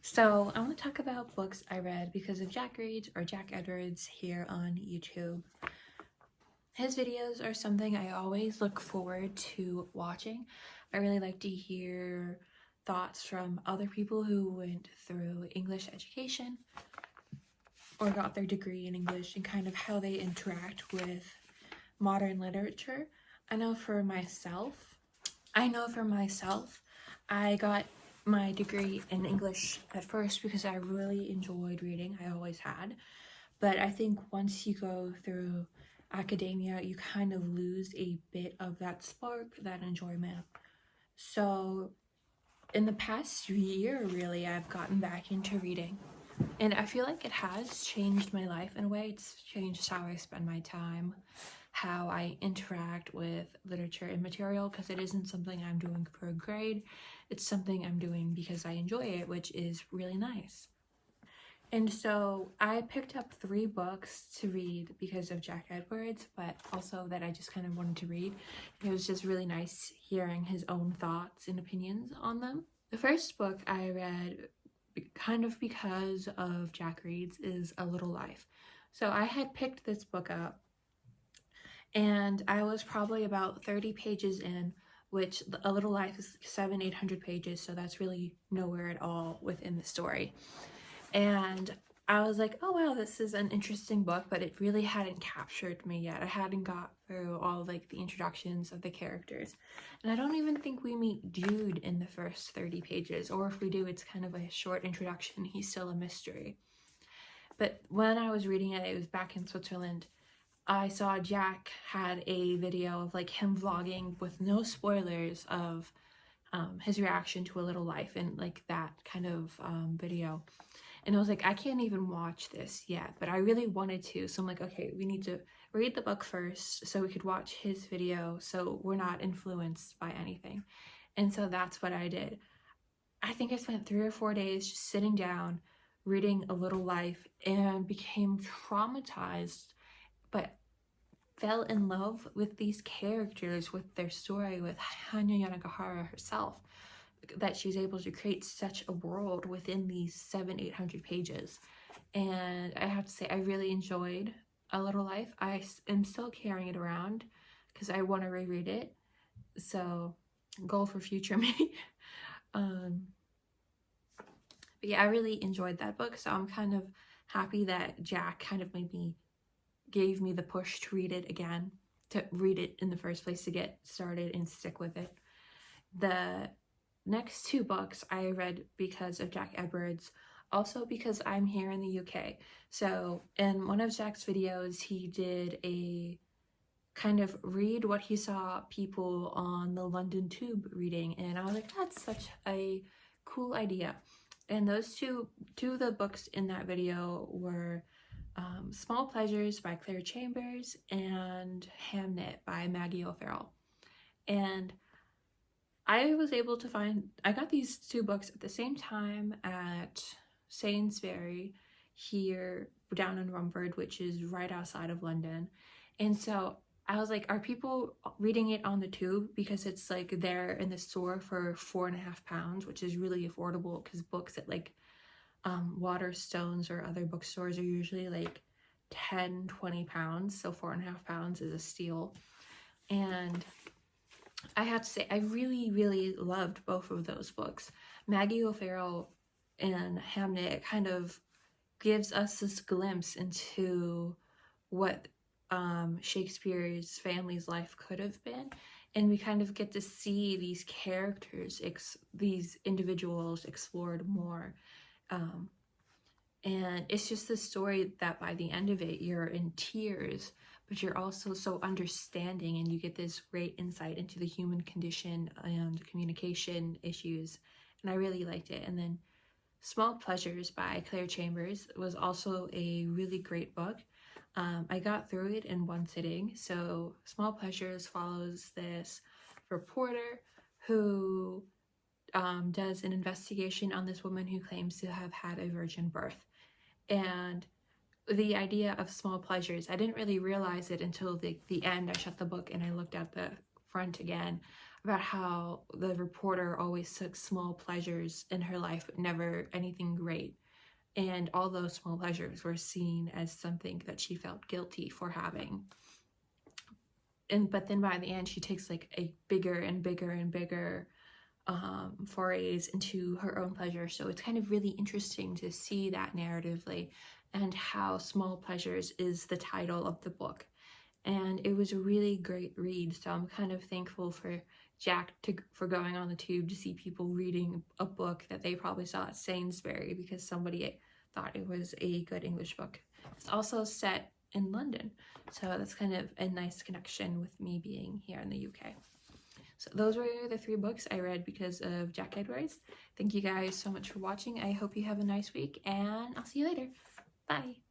So I want to talk about books I read because of Jack Reads or Jack Edwards here on YouTube. His videos are something I always look forward to watching. I really like to hear thoughts from other people who went through English education or got their degree in English and kind of how they interact with modern literature. I know for myself, I got my degree in English at first because I really enjoyed reading. I always had. But I think once you go through academia, you kind of lose a bit of that spark, that enjoyment. So in the past year, really, I've gotten back into reading. And I feel like it has changed my life in a way. It's changed how I spend my time, how I interact with literature and material, because it isn't something I'm doing for a grade. It's something I'm doing because I enjoy it, which is really nice. And so I picked up 3 books to read because of Jack Edwards, but also that I just kind of wanted to read. And it was just really nice hearing his own thoughts and opinions on them. The first book I read kind of because of Jack Reads is A Little Life. So I had picked this book up and I was probably about 30 pages in, which A Little Life is 700-800 pages, so that's really nowhere at all within the story. And I was like, oh wow, this is an interesting book, but it really hadn't captured me yet. I hadn't got through all like the introductions of the characters. And I don't even think we meet Jude in the first 30 pages, or if we do, it's kind of a short introduction. He's still a mystery. But when I was reading it, it was back in Switzerland. I saw Jack had a video of like him vlogging with no spoilers of his reaction to A Little Life and like that kind of video. And I was like, I can't even watch this yet, but I really wanted to. So I'm like, okay, we need to read the book first so we could watch his video so we're not influenced by anything. And so that's what I did. I think I spent 3 or 4 days just sitting down, reading A Little Life, and became traumatized, but fell in love with these characters, with their story, with Hanya Yanagihara herself, that she's able to create such a world within these 700-800 pages. And I have to say, I really enjoyed A Little Life. I am still carrying it around because I want to reread it. So, goal for future me. But yeah, I really enjoyed that book. So I'm kind of happy that Jack kind of gave me the push to read it again, to read it in the first place, to get started and stick with it. The next 2 books I read because of Jack Edwards, also because I'm here in the UK. So in one of Jack's videos, he did a kind of read what he saw people on the London Tube reading, and I was like, that's such a cool idea. And those two of the books in that video were Small Pleasures by Claire Chambers and Hamnet by Maggie O'Farrell. And I was able to I got these 2 books at the same time at Sainsbury here down in Rumford, which is right outside of London. And so I was like, are people reading it on the tube? Because it's like there in the store for £4.50, which is really affordable, because books at like Waterstones or other bookstores are usually like £10-20, so £4.50 is a steal. And I have to say, I really loved both of those books. Maggie O'Farrell and Hamnet kind of gives us this glimpse into what Shakespeare's family's life could have been, and we kind of get to see these characters, these individuals explored more. And it's just a story that by the end of it, you're in tears, but you're also so understanding, and you get this great insight into the human condition and communication issues. And I really liked it. And then Small Pleasures by Claire Chambers was also a really great book. I got through it in one sitting. So Small Pleasures follows this reporter who does an investigation on this woman who claims to have had a virgin birth. And the idea of small pleasures, I didn't really realize it until the end. I shut the book and I looked at the front again. about how the reporter always took small pleasures in her life, but never anything great. And all those small pleasures were seen as something that she felt guilty for having. But then by the end, she takes like a bigger and bigger and bigger forays into her own pleasure. So it's kind of really interesting to see that narratively, and how Small Pleasures is the title of the book. And it was a really great read, so I'm kind of thankful for Jack for going on the tube to see people reading a book that they probably saw at Sainsbury because somebody thought it was a good English book. It's also set in London, so that's kind of a nice connection with me being here in the UK. So those were the 3 books I read because of Jack Edwards. Thank you guys so much for watching. I hope you have a nice week, and I'll see you later. Bye!